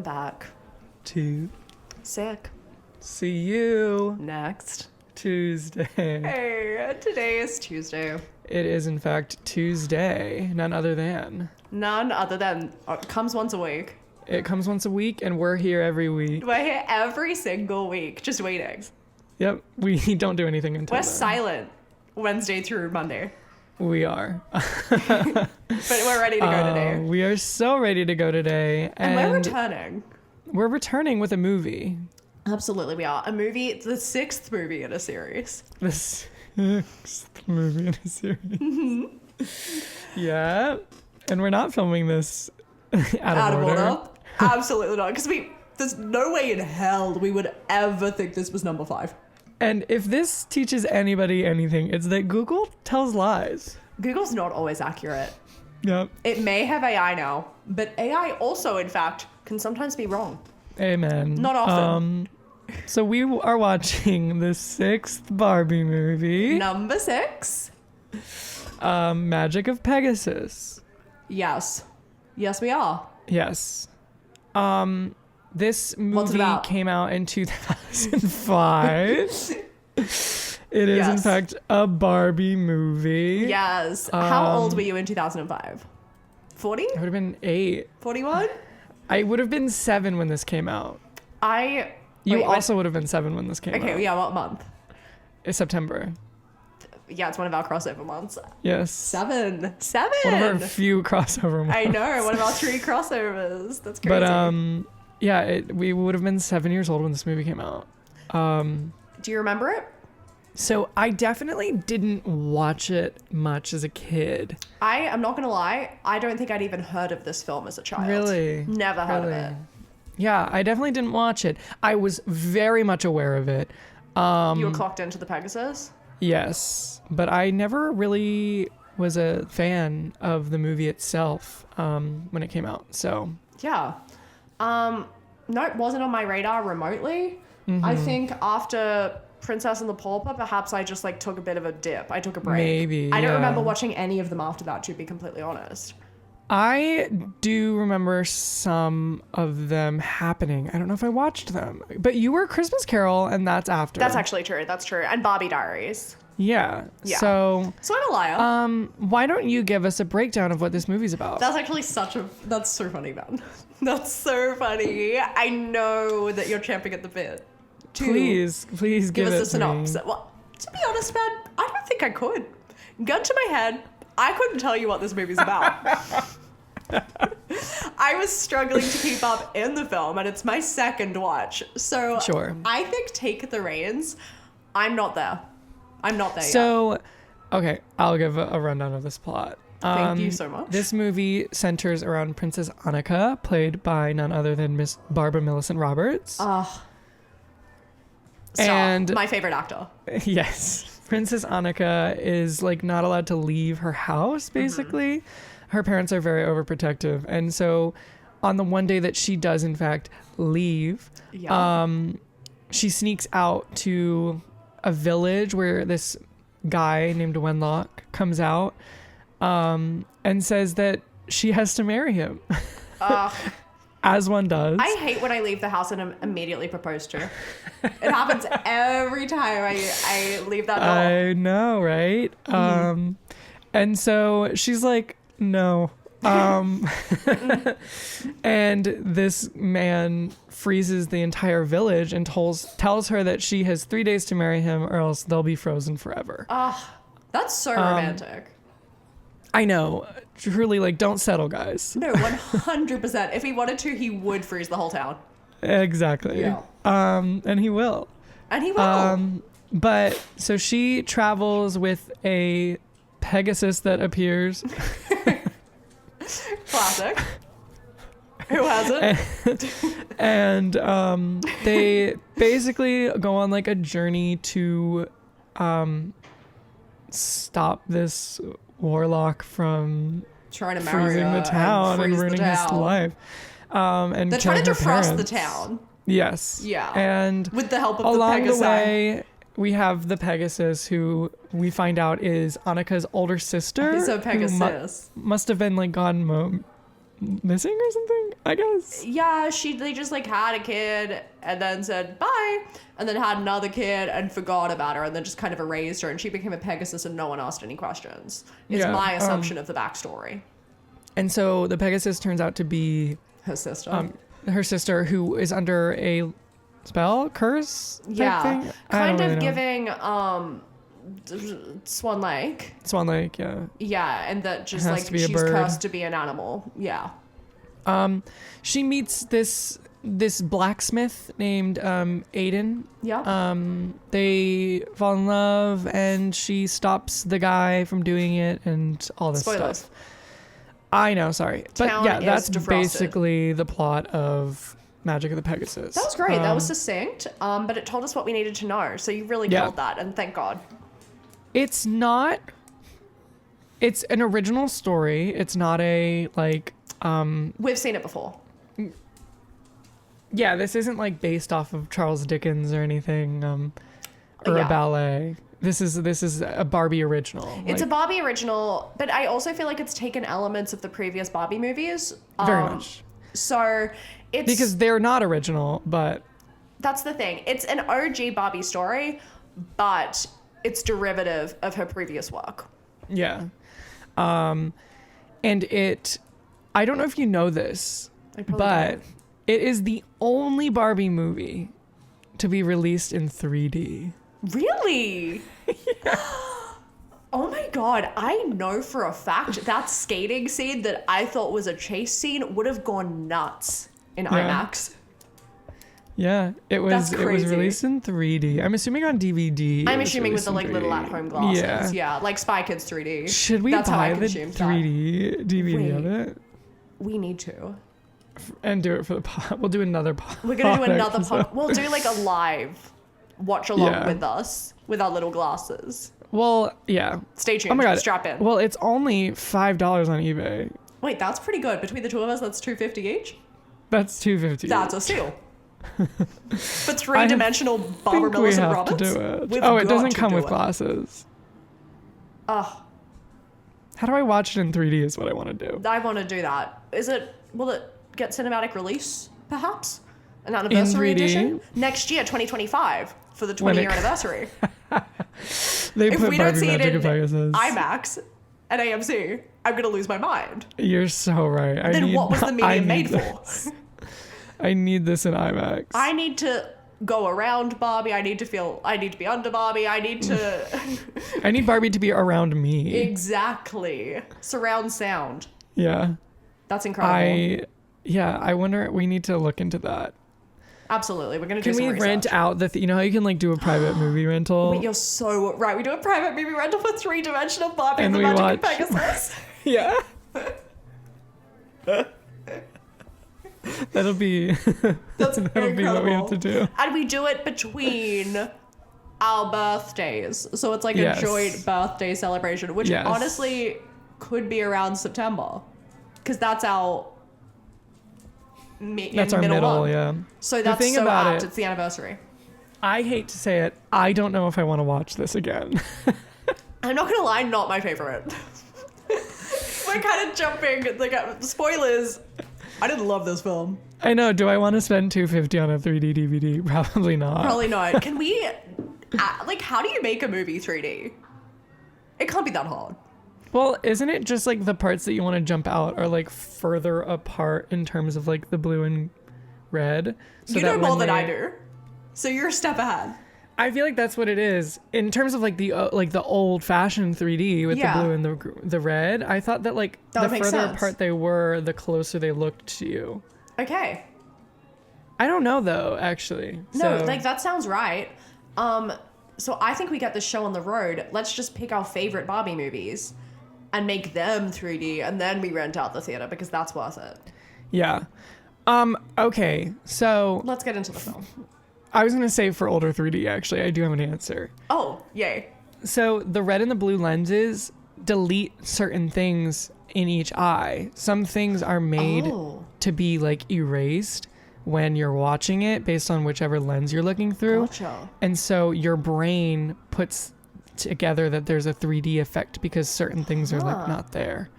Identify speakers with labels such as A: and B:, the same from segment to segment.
A: back.
B: To
A: Sick.
B: see you
A: Next.
B: Tuesday.
A: Hey, today is Tuesday.
B: It is, in fact, Tuesday. None other than.
A: Comes once a week.
B: It comes once a week, and we're here every week.
A: We're here every single week, just waiting.
B: Yep, we don't do anything until
A: We're
B: then.
A: silent Wednesday through Monday.
B: We are.
A: But we're ready to go today.
B: We are so ready to go today.
A: And we're returning.
B: We're returning with a movie.
A: Absolutely, we are. A movie, the 6th movie in a series.
B: The 6th movie in a series.
A: Mm-hmm.
B: Yeah. And we're not filming this out of order.
A: Absolutely not. Because there's no way in hell we would ever think this was number 5.
B: And if this teaches anybody anything, it's that Google tells lies.
A: Google's not always accurate.
B: Yep.
A: It may have AI now, but AI also, in fact, can sometimes be wrong.
B: Amen.
A: Not often.
B: So we are watching the 6th Barbie movie.
A: Number 6.
B: Magic of Pegasus.
A: Yes. Yes, we are.
B: Yes. This
A: What's it
B: movie
A: about?
B: came out in 2005. It is, in
A: Yes.
B: fact, a Barbie movie.
A: Yes. How old were you in 2005? 40?
B: I would have been 8.
A: 41?
B: I would have been 7 when this came out. You also would have been 7 when this came out.
A: Okay, yeah, what month?
B: It's September.
A: Yeah, it's one of our crossover months.
B: Yes.
A: 7.
B: One of our few crossover months.
A: I know, one of our 3 crossovers. That's crazy.
B: But yeah, we would have been 7 years old when this movie came out.
A: Do you remember it?
B: So I definitely didn't watch it much as a kid.
A: I am not gonna lie, I don't think I'd even heard of this film as a child.
B: Really?
A: Never heard of it.
B: Yeah, I definitely didn't watch it. I was very much aware of it.
A: You were clocked into the Pegasus?
B: Yes, but I never really was a fan of the movie itself when it came out. So
A: Yeah. No, it wasn't on my radar remotely. I think after Princess and the Pauper, perhaps I just took a bit of a dip. I took a break.
B: Maybe,
A: I don't
B: yeah.
A: remember watching any of them after that, to be completely honest.
B: I do remember some of them happening. I don't know if I watched them, but you were Christmas Carol, and that's after.
A: That's actually true. That's true. And Barbie Diaries.
B: Yeah.
A: Yeah.
B: So
A: I'm a liar.
B: why don't you give us a breakdown of what this movie's about?
A: That's actually that's so funny, man. That's so funny. I know that you're champing at the bit.
B: Please give
A: us
B: it
A: a synopsis. Well, to be honest, man, I don't think I could. Gun to my head, I couldn't tell you what this movie's about. I was struggling to keep up in the film, and it's my second watch. So
B: Sure.
A: I think take the reins. I'm not there yet.
B: So, okay, I'll give a rundown of this plot.
A: Thank you so much.
B: This movie centers around Princess Annika, played by none other than Miss Barbara Millicent Roberts.
A: And my favorite actor.
B: Yes. Princess Annika is not allowed to leave her house, basically. Her parents are very overprotective. And so on the one day that she does, in fact, leave, she sneaks out to a village where this guy named Wenlock comes out and says that she has to marry him. As one does.
A: I hate when I leave the house and I'm immediately proposed to. It happens every time I leave that door.
B: I know, right? And so she's like, no. And this man freezes the entire village and tells her that she has 3 days to marry him or else they'll be frozen forever.
A: That's so romantic.
B: I know. Truly, don't settle, guys.
A: No, 100%. If he wanted to, he would freeze the whole town.
B: Exactly.
A: Yeah.
B: And he will.
A: And he will.
B: But so she travels with a Pegasus that appears.
A: Classic. Who hasn't?
B: And they basically go on a journey to stop this warlock from
A: trying to marry
B: freezing the town and ruining his life. And
A: they're trying to defrost
B: parents.
A: the town.
B: Yes.
A: Yeah.
B: And
A: with the help of
B: along
A: the Pegasus.
B: the way, we have the Pegasus, who we find out is Annika's older sister.
A: He's a Pegasus.
B: Who must have been gone missing or something, I guess.
A: Yeah, they just like had a kid and then said bye, and then had another kid and forgot about her, and then just kind of erased her, and she became a Pegasus and no one asked any questions. Is my assumption of the backstory.
B: And so the Pegasus turns out to be
A: Her sister.
B: Her sister, who is under a spell, curse type thing?
A: Kind of giving Swan Lake.
B: Swan Lake, yeah.
A: Yeah, and that just like she's cursed to be an animal. Yeah.
B: She meets this blacksmith named Aiden.
A: Yeah.
B: They fall in love, and she stops the guy from doing it, and all this stuff. I know, sorry, but yeah, that's basically the plot of Magic of the Pegasus.
A: That was great. That was succinct, but it told us what we needed to know. So you really killed that, and thank God. It's an
B: original story. It's not a like.
A: We've seen it before.
B: Yeah, this isn't like based off of Charles Dickens or anything, or a ballet. This is a Barbie original.
A: It's a Barbie original, but I also feel like it's taken elements of the previous Barbie movies.
B: Very much.
A: So it's
B: because they're not original, but
A: that's the thing. It's an OG Barbie story, but it's derivative of her previous work.
B: Yeah. And I don't know if you know this, but it is the only Barbie movie to be released in 3D.
A: Really? Yeah. Oh my God. I know for a fact that skating scene that I thought was a chase scene would have gone nuts in IMAX.
B: Yeah, it was released in 3D. I'm assuming on DVD.
A: I'm assuming with the like little at-home glasses. Yeah, like Spy Kids 3D.
B: Should we buy the 3D DVD of it?
A: We need to.
B: And do it for the pod. We'll do another pod.
A: We're going to do another pod. We'll do like a live watch along with us with our little glasses.
B: Well, yeah.
A: Stay tuned. Oh my God. Strap in.
B: Well, it's only $5 on eBay.
A: Wait, that's pretty good. Between the two of us, that's $2.50 each?
B: That's $2.50.
A: That's a steal. For three-dimensional Barbara Millicent Roberts?
B: To do it. It doesn't come with glasses.
A: Ugh.
B: How do I watch it in 3D is what I want to do.
A: I want to do that. Will it get cinematic release, perhaps? An anniversary edition? Next year, 2025, for the 20-year anniversary.
B: If we don't see it in
A: IMAX at AMC, I'm going to lose my mind.
B: You're so right.
A: Then what was the medium made for?
B: I need this in IMAX.
A: I need to go around Barbie. I need to be under Barbie. I need
B: Barbie to be around me.
A: Exactly. Surround sound.
B: Yeah.
A: That's incredible.
B: I wonder, we need to look into that.
A: Absolutely. We're going to do some
B: research. Can we rent out you know how you can like do a private movie rental?
A: Wait, you're so right. We do a private movie rental for three-dimensional Barbie and the Magic of Pegasus.
B: Yeah. That'll be what we have to do.
A: And we do it between our birthdays. So it's like a joint birthday celebration, which honestly could be around September. Because that's our middle,
B: yeah.
A: So that's so apt. It's the anniversary.
B: I hate to say it. I don't know if I want to watch this again.
A: I'm not going to lie, not my favorite. We're kind of jumping. Spoilers. I didn't love this film.
B: I know. Do I want to spend $2.50 on a 3D DVD? Probably not.
A: Probably not. Can we, how do you make a movie 3D? It can't be that hard.
B: Well, isn't it just like the parts that you want to jump out are like further apart in terms of like the blue and red?
A: So you know more than I do. So you're a step ahead.
B: I feel like that's what it is in terms of like the old-fashioned 3D with the blue and the red. I thought that like the further apart they were, the closer they looked to you.
A: Okay.
B: I don't know though, actually.
A: No, that sounds right. So I think we get this show on the road. Let's just pick our favorite Barbie movies and make them 3D, and then we rent out the theater because that's worth it.
B: Yeah. Okay. So
A: let's get into the film.
B: I was going to say for older 3D, actually. I do have an answer.
A: Oh, yay.
B: So the red and the blue lenses delete certain things in each eye. Some things are made to be like erased when you're watching it based on whichever lens you're looking through.
A: Gotcha.
B: And so your brain puts together that there's a 3D effect because certain things are like not there.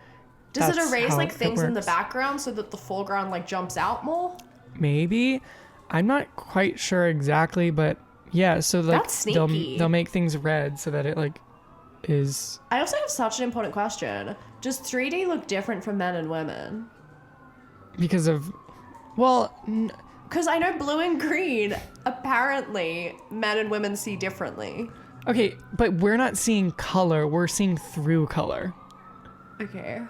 A: Does it
B: that's
A: erase
B: how
A: like
B: it
A: things in the
B: works.
A: background so that the foreground like jumps out more?
B: Maybe. I'm not quite sure exactly, but yeah, so like
A: That's sneaky.
B: they'll make things red so that it like is
A: I also have such an important question. Does 3D look different for men and women?
B: because of well,
A: Because I know blue and green, apparently, men and women see differently.
B: okay, but we're not seeing color, we're seeing through color.
A: Okay.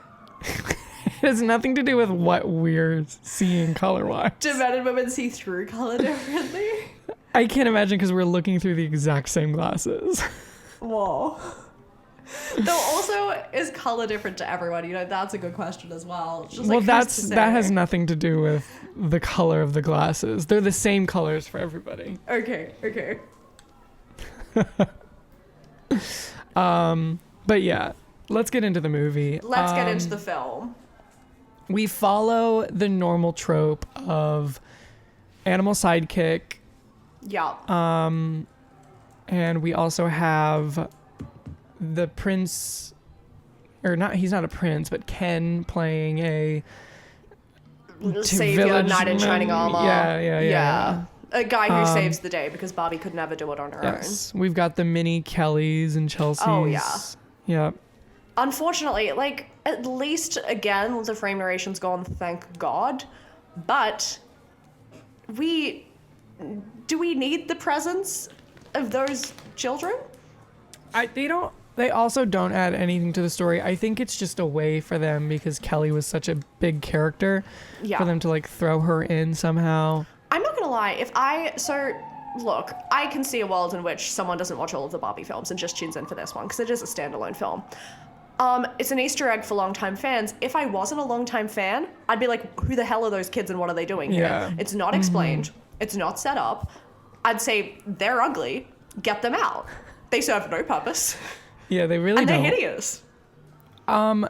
B: It has nothing to do with what we're seeing color-wise.
A: Do men and women see through color differently?
B: I can't imagine because we're looking through the exact same glasses.
A: Whoa. Though also, is color different to everyone? You know, that's a good question as well. It's just
B: Well,
A: like,
B: that
A: who's to say?
B: has nothing to do with the color of the glasses. They're the same colors for everybody.
A: Okay.
B: But yeah, let's get into the movie.
A: Let's get into the film.
B: We follow the normal trope of animal sidekick,
A: Yeah.
B: and we also have the prince, or not, he's not a prince, but Ken playing a
A: Savior, knight in shining armor.
B: Yeah.
A: A guy who saves the day because Barbie could never do it on her
B: Yes, we've got the mini Kellys and Chelseas.
A: Oh, yeah.
B: Yeah.
A: own. Unfortunately, like, at least, again, the frame narration's gone, thank God. But do we need the presence of those children?
B: They also don't add anything to the story. I think it's just a way for them, because Kelly was such a big character,
A: Yeah.
B: for them to like throw her in somehow.
A: I'm not gonna lie, look, I can see a world in which someone doesn't watch all of the Barbie films and just tunes in for this one, because it is a standalone film. It's an Easter egg for longtime fans. If I wasn't a longtime fan, I'd be like, who the hell are those kids and what are they doing here?
B: Yeah.
A: It's not explained. It's not set up. I'd say they're ugly. Get them out. They serve no purpose.
B: Yeah, they really
A: And
B: don't.
A: they're hideous.
B: On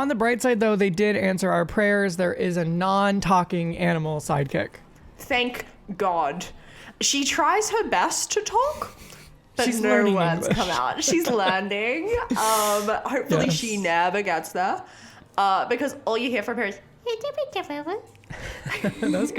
B: the bright side, though, they did answer our prayers. There is a non-talking animal sidekick.
A: Thank God. She tries her best to talk, but
B: She's
A: no
B: learning
A: words
B: English.
A: come out. She's learning. Hopefully
B: Yes.
A: she never gets there. Because all you hear from her is,
B: That's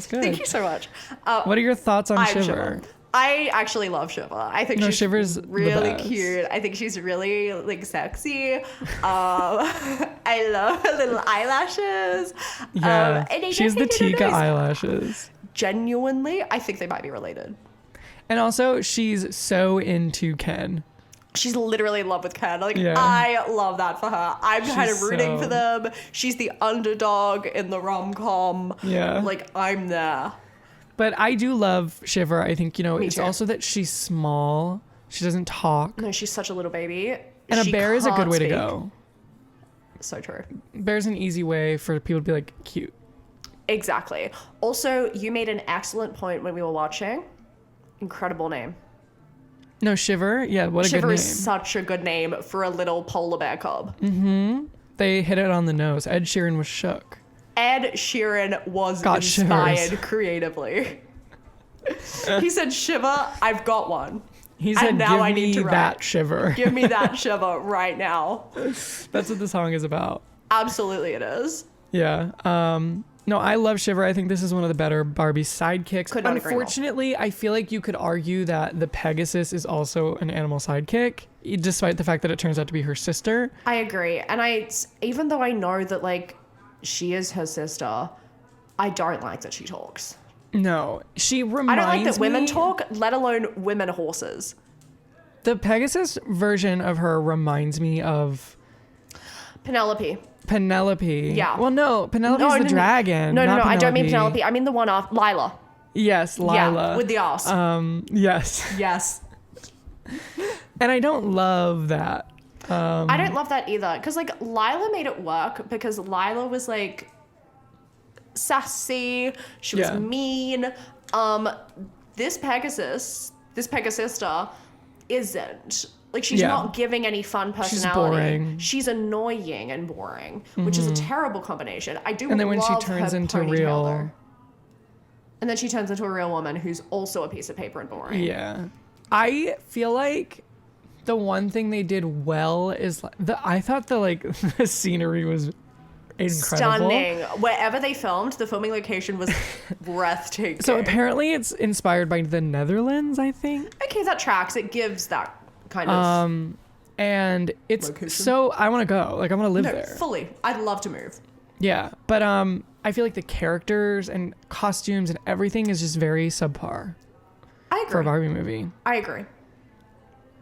B: good.
A: thank you so much.
B: What are your thoughts on
A: I'm
B: Shiver?
A: I actually love Shiver. I think she's
B: Shiver's the
A: really
B: best.
A: cute. I think she's really like sexy. I love her little eyelashes.
B: Yeah,
A: And I
B: she has
A: just
B: the
A: think they're
B: Tika
A: nice.
B: eyelashes.
A: Genuinely, I think they might be related.
B: And also, she's so into Ken.
A: She's literally in love with Ken. Like,
B: Yeah.
A: I love that for her. I'm kind of
B: She's
A: rooting
B: so-
A: for them. She's the underdog in the rom-com.
B: Yeah.
A: Like, I'm there.
B: But I do love Shiver. I think,
A: Me
B: it's
A: too.
B: also that she's small. She doesn't talk.
A: No, she's such a little baby.
B: And
A: She
B: a bear is a good
A: can't
B: way to
A: speak.
B: go.
A: So true.
B: Bear's an easy way for people to be like, cute.
A: Exactly. Also, you made an excellent point when we were watching. Incredible name.
B: No, Shiver? Yeah, what a
A: Shiver
B: good name.
A: is such a good name for a little polar bear cub.
B: They hit it on the nose. Ed Sheeran was shook.
A: Ed Sheeran was
B: Got
A: inspired
B: shivers.
A: creatively. He said, Shiver, I've got one.
B: He
A: And
B: said,
A: now
B: give
A: I need
B: me
A: to
B: that
A: write.
B: Shiver.
A: Give me that Shiver right now.
B: That's what the song is about.
A: Absolutely it is.
B: Yeah. No, I love Shiver. I think this is one of the better Barbie sidekicks.
A: Could not agree more.
B: Unfortunately, I feel like you could argue that the Pegasus is also an animal sidekick, despite the fact that it turns out to be her sister.
A: I agree. And even though I know that, like, she is her sister, I don't like that she talks.
B: No, she reminds
A: I don't like that women
B: me-
A: talk, let alone women horses.
B: The Pegasus version of her reminds me of
A: Penelope.
B: Penelope.
A: Yeah.
B: Well, no, Penelope's the dragon.
A: No,
B: not
A: I don't mean Penelope. I mean the one off Lila.
B: Yes, Lila.
A: Yeah, with the ass.
B: Yes.
A: Yes.
B: And I don't love that.
A: I don't love that either. Because, like, Lila made it work because Lila was, like, sassy. She was
B: Yeah.
A: mean. This Pegasista isn't. Like, she's
B: Yeah.
A: not giving any fun
B: She's
A: personality.
B: boring.
A: She's annoying and boring, which is a terrible combination. I do
B: And then when she
A: love
B: turns
A: her
B: into
A: ponytail,
B: real-
A: though. And then she turns into a real woman who's also a piece of paper and boring.
B: Yeah. I feel like the one thing they did well is I thought the the scenery was incredible.
A: Stunning. Wherever they filmed, the filming location was breathtaking.
B: So apparently it's inspired by the Netherlands, I think.
A: Okay, that tracks. It gives that kind of
B: and it's
A: location.
B: so I want to go. Like I want to live there.
A: Fully. I'd love to move.
B: Yeah, but I feel like the characters and costumes and everything is just very subpar.
A: I agree.
B: For a Barbie movie.
A: I agree.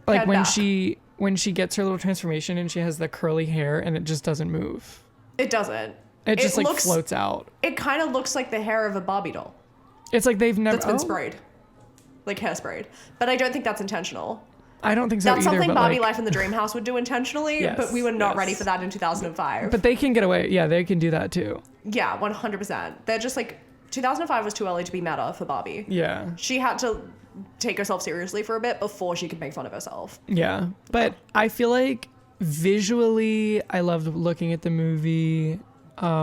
B: Like
A: Head
B: when
A: back.
B: she gets her little transformation and she has the curly hair and it just doesn't move.
A: It doesn't.
B: It just like floats out.
A: It kind of looks like the hair of a Barbie doll.
B: It's like they've never
A: That's been sprayed. Like hairsprayed. But I don't think that's intentional.
B: I don't think so
A: That's
B: either.
A: something
B: but
A: Barbie
B: like,
A: Life in the Dream House would do intentionally,
B: Yes,
A: but we were not
B: yes.
A: ready for that in 2005.
B: But they can get away. Yeah, they can do that too.
A: Yeah, 100%. They're just like, 2005 was too early to be meta for Barbie.
B: Yeah.
A: She had to take herself seriously for a bit before she could make fun of herself.
B: Yeah. But I feel like visually, I loved looking at the movie.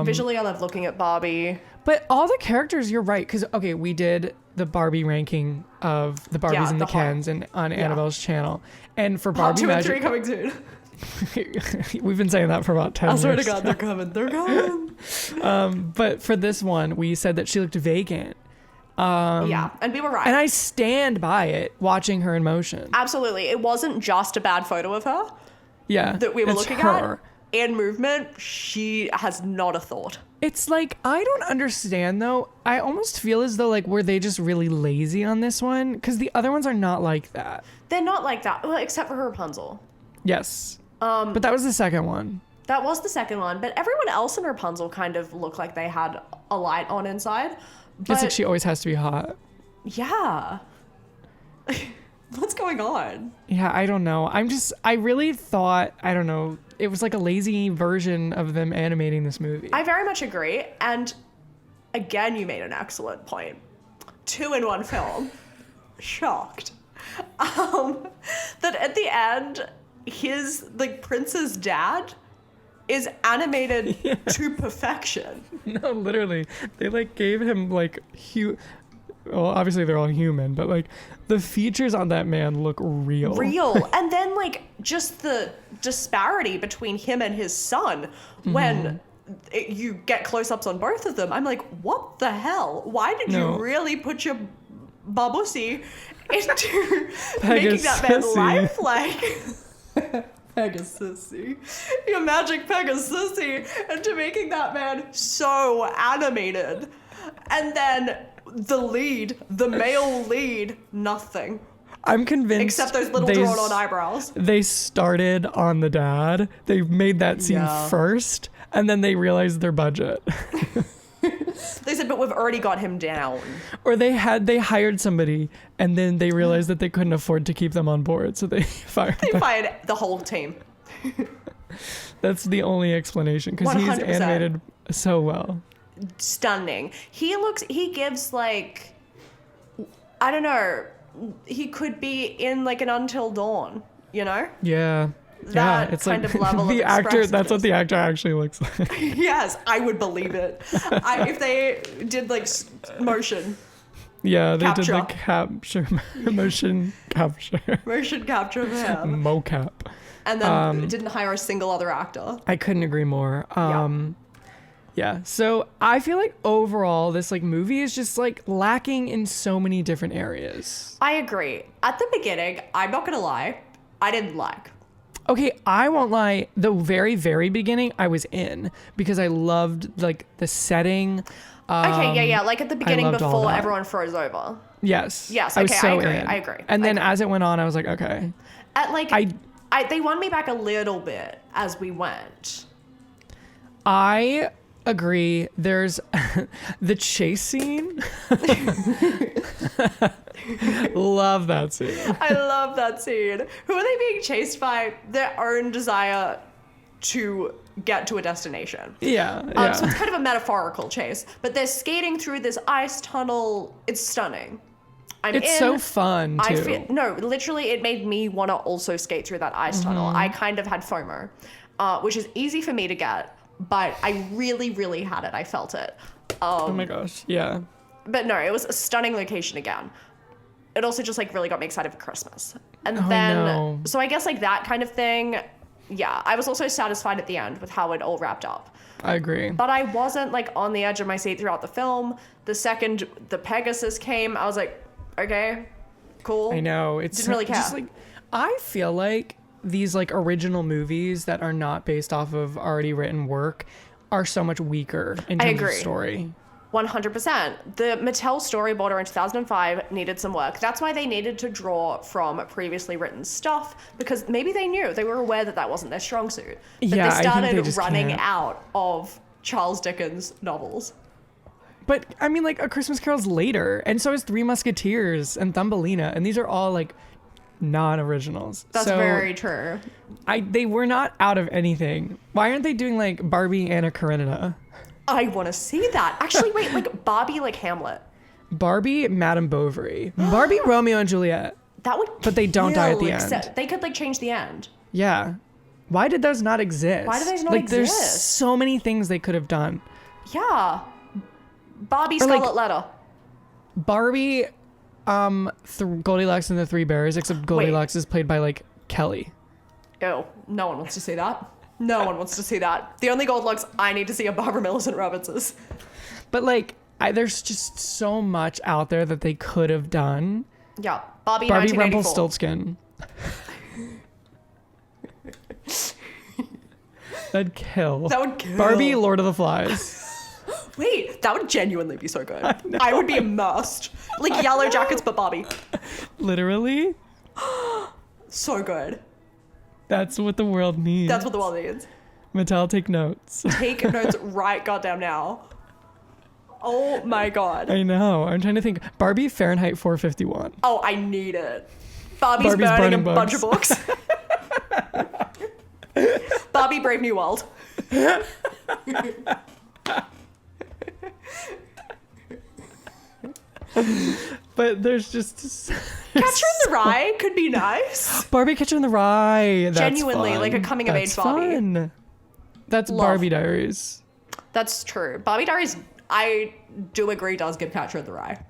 A: Visually, I love looking at Barbie.
B: But all the characters, you're right. Because, okay, we did the Barbie ranking of the Barbies
A: Yeah,
B: and the
A: the heart.
B: Kens and on Annabelle's channel. And for
A: Part
B: Barbie
A: 2 and 3
B: Magic...
A: coming soon.
B: We've been saying that for about 10
A: I
B: years.
A: swear to God, they're coming. They're coming.
B: But for this one, we said that she looked vacant.
A: Yeah, and we were right.
B: And I stand by it, watching her in motion.
A: Absolutely. It wasn't just a bad photo of her
B: Yeah.
A: that we were
B: it's
A: looking
B: her.
A: at. In movement, she has not a thought.
B: It's like, I don't understand though. I almost feel as though like, were they just really lazy on this one? Because the other ones are not like that.
A: They're not like that, well, except for Rapunzel.
B: Yes. But that was the second one.
A: That was the second one, but everyone else in Rapunzel kind of looked like they had a light on inside. But
B: It's like she always has to be hot.
A: yeah. What's going on?
B: Yeah, I don't know. I really thought, I don't know, it was like a lazy version of them animating this movie.
A: I very much agree. And again, you made an excellent point. 2 in 1 film. Shocked. That at the end, his, like, Prince's dad is animated to perfection.
B: No, literally. They like gave him like well, obviously they're all human, but like the features on that man look real.
A: Real. And then like just the disparity between him and his son when you get close-ups on both of them. I'm like, what the hell? Why did you really put your babusi into making that man lifelike? Pegasusy. Your magic Pegasusy into making that man so animated. And then the male lead, nothing.
B: I'm convinced.
A: Except those little drawn-on eyebrows.
B: They started on the dad. They made that scene first, and then they realized their budget.
A: They said, but we've already got him down.
B: Or they hired somebody, and then they realized that they couldn't afford to keep them on board, so they fired them.
A: They fired the whole team.
B: That's the only explanation, because he's
A: 100%.
B: animated so well.
A: Stunning. He gives like, I don't know, he could be in like an Until Dawn, you know?
B: Yeah.
A: That
B: it's
A: kind
B: like
A: of level
B: the
A: of
B: actor. That's what
A: expressiveness.
B: the actor actually looks like.
A: Yes, I would believe it. If they did like motion
B: Yeah, they
A: capture.
B: did the capture, motion capture,
A: for him,
B: mocap.
A: and then didn't hire a single other actor.
B: I couldn't agree more. Yeah. So I feel like overall, this like movie is just like lacking in so many different areas.
A: I agree. At the beginning, I'm not gonna lie, I didn't like.
B: Okay, I won't lie. The very, very beginning, I was in because I loved like the setting.
A: Okay, yeah. Like at the beginning
B: loved all
A: before
B: that.
A: everyone froze over.
B: Yes.
A: Yes,
B: I was
A: okay,
B: so
A: I agree,
B: in.
A: I agree.
B: And then as it went on, I was like, okay.
A: At like, they won me back a little bit as we went.
B: I agree. There's the chase scene. Love that scene.
A: I love that scene. Who are they being chased by? Their own desire to get to a destination.
B: Yeah.
A: So it's kind of a metaphorical chase, but they're skating through this ice tunnel. It's stunning.
B: It's so fun too.
A: Literally, it made me want to also skate through that ice tunnel. I kind of had FOMO, which is easy for me to get, but I really, really had it. I felt it.
B: Oh my gosh. Yeah.
A: But no, it was a stunning location again. It also just like really got me excited for Christmas. And
B: I
A: then,
B: know.
A: so I guess like that kind of thing. yeah, I was also satisfied at the end with how it all wrapped up.
B: I agree.
A: But I wasn't like on the edge of my seat throughout the film. The second the Pegasus came, I was like, okay, cool.
B: I know. It's
A: Didn't really care.
B: Just like, I feel like these like original movies that are not based off of already written work are so much weaker in terms of story.
A: 100%. The Mattel storyboarder in 2005 needed some work. That's why they needed to draw from previously written stuff, because maybe they knew, they were aware that that wasn't their strong suit. But
B: Yeah,
A: they started
B: I think they just
A: running
B: can't.
A: out of Charles Dickens novels.
B: But I mean, like, A Christmas Carol's later, and so is Three Musketeers and Thumbelina, and these are all like non-originals.
A: That's
B: so
A: very true.
B: they were not out of anything. Why aren't they doing like Barbie Anna Karenina?
A: I want to see that. Actually, wait, like Barbie, like Hamlet.
B: Barbie Madame Bovary. Barbie Romeo and Juliet.
A: That would
B: But they don't die at the end.
A: except they could like change the end.
B: Yeah. Why did those not exist?
A: Why do those not
B: like,
A: exist?
B: There's so many things they could have done.
A: Yeah. Barbie
B: Or, like,
A: Scarlet Letter.
B: Barbie, Goldilocks and the Three Bears, except Goldilocks is played by like Kelly.
A: Ew, no one wants to see that. No one wants to see that. The only Goldilocks I need to see are Barbara Millicent Robinson's.
B: But like, there's just so much out there that they could have done.
A: Yeah, Barbie
B: Barbie
A: 1984.
B: Rumpelstiltskin. That'd kill.
A: That would kill.
B: Barbie Lord of the Flies.
A: Wait, that would genuinely be so good. I would be immersed. Like Yellow Jackets, but Barbie.
B: Literally?
A: So good.
B: That's what the world needs.
A: That's what the world needs.
B: Mattel, take notes.
A: Take notes right goddamn now. Oh my god.
B: I know. I'm trying to think. Barbie Fahrenheit 451.
A: Oh, I need it. Barbie's burning a bunch of books. Barbie Brave New World.
B: But there's just
A: Catcher in the Rye could be nice.
B: Barbie Catcher in the Rye. That's
A: Genuinely,
B: fun.
A: like a coming of age
B: That's
A: Barbie.
B: fun. That's
A: Love.
B: Barbie Diaries.
A: That's true. Barbie Diaries, I do agree, does give Catcher in the Rye.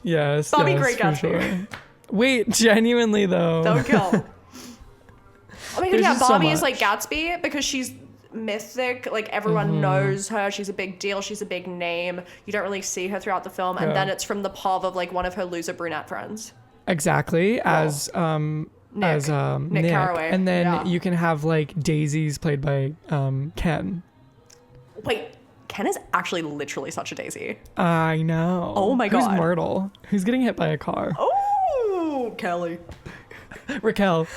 B: Yes.
A: Barbie
B: yes,
A: Great
B: for
A: Gatsby.
B: sure. Wait, genuinely though.
A: That would kill. Oh my god,
B: There's
A: yeah,
B: just so
A: Barbie is like
B: much.
A: Gatsby because she's mythic. Like everyone knows her. She's a big deal. She's a big name. You don't really see her throughout the film. And
B: Yeah.
A: then it's from the POV of like one of her loser brunette friends.
B: Exactly. As Nick
A: Carraway.
B: And then
A: Yeah.
B: you can have like Daisies played by Ken.
A: Wait, Ken is actually literally such a daisy.
B: I know.
A: Oh my God.
B: Who's Myrtle? Who's getting hit by a car?
A: Oh, Kelly.
B: Raquel.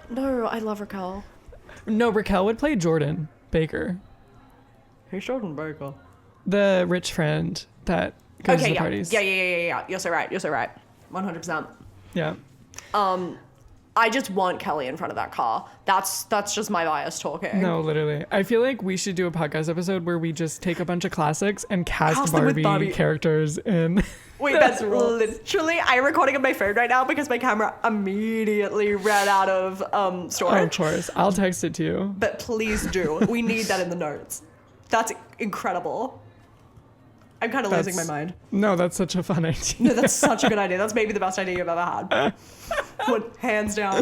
A: No, I love Raquel.
B: No, Raquel would play Jordan Baker,
A: Who's Jordan Baker?
B: the rich friend that goes to the
A: yeah.
B: parties.
A: Yeah. You're so right. 100%.
B: Yeah.
A: I just want Kelly in front of that car. That's just my bias talking.
B: No, literally. I feel like we should do a podcast episode where we just take a bunch of classics and cast
A: Cast them with
B: Barbie
A: Barbie.
B: characters in.
A: Wait, that's literally. I'm recording on my phone right now because my camera immediately ran out of
B: Oh,
A: storage.
B: of course. I'll text it to you.
A: But please do. We need that in the notes. That's incredible. I'm kind of losing my mind.
B: No, that's such a fun idea.
A: No, that's such a good idea. That's maybe the best idea you've ever had. Hands down.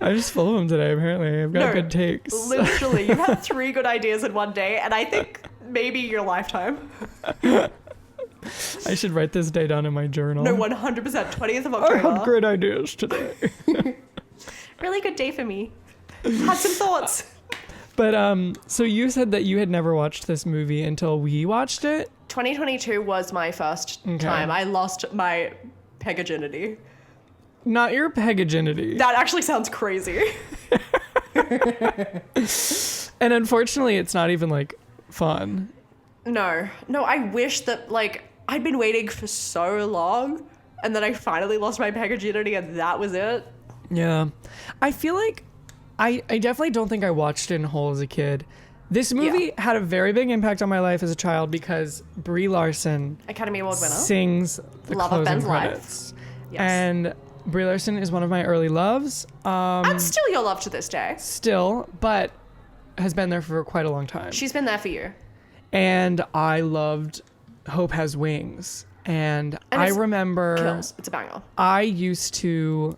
B: I'm just full of them today, apparently. I've got good takes.
A: Literally, you had 3 good ideas in one day, and I think maybe your lifetime.
B: I should write this day down in my journal.
A: No, 100%. 20th of
B: I
A: October.
B: had great ideas today.
A: Really good day for me. Had some thoughts.
B: But so you said that you had never watched this movie until we watched it?
A: 2022 was my first time. I lost my pegaginity.
B: Not your pegaginity.
A: That actually sounds crazy.
B: And unfortunately, it's not even like fun.
A: No, I wish that like I'd been waiting for so long and then I finally lost my pegaginity and that was it.
B: Yeah. I feel like I definitely don't think I watched it in whole as a kid. This movie had a very big impact on my life as a child because Brie Larson
A: Academy Award winner.
B: sings the
A: Love of
B: closing
A: Ben's life.
B: credits.
A: Yes.
B: And Brie Larson is one of my early loves.
A: And still your love to this day.
B: Still, but has been there for quite a long time.
A: She's been there for you.
B: And I loved Hope Has Wings. And I remember
A: Kills. It's a banger.
B: I used to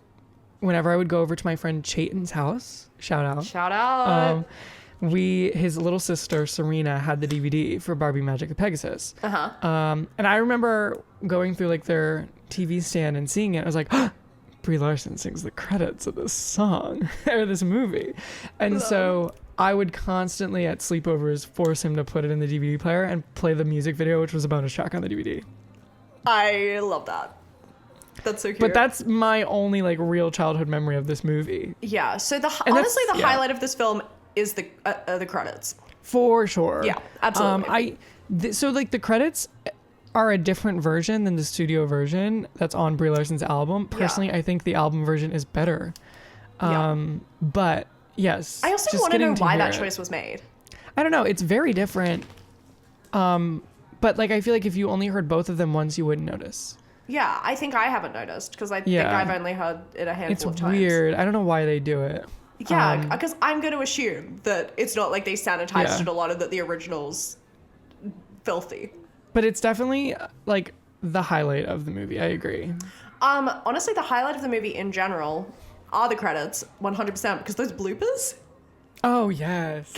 B: whenever I would go over to my friend Chayton's house, shout out.
A: Shout out.
B: His little sister Serena had the DVD for Barbie Magic of Pegasus. And I remember going through like their TV stand and seeing it. I was like, Brie Larson sings the credits of this song or this movie. And so I would constantly at sleepovers force him to put it in the DVD player and play the music video, which was a bonus track on the DVD.
A: I love that. That's so cute.
B: But that's my only like real childhood memory of this movie.
A: Yeah. So honestly, the highlight of this film is the credits.
B: For sure.
A: Yeah, absolutely.
B: So like the credits are a different version than the studio version that's on Brie Larson's album. Personally, I think the album version is better. But yes.
A: I also want to know why that choice was made.
B: I don't know. It's very different. But like I feel like if you only heard both of them once, you wouldn't notice.
A: Yeah, I think I haven't noticed because I think I've only heard it a handful of times.
B: It's weird. I don't know why they do it.
A: Yeah, because I'm going to assume that it's not like they sanitized it a lot and that the original's filthy.
B: But it's definitely like the highlight of the movie. I agree.
A: Honestly, the highlight of the movie in general are the credits, 100%, because those bloopers.
B: Oh, yes.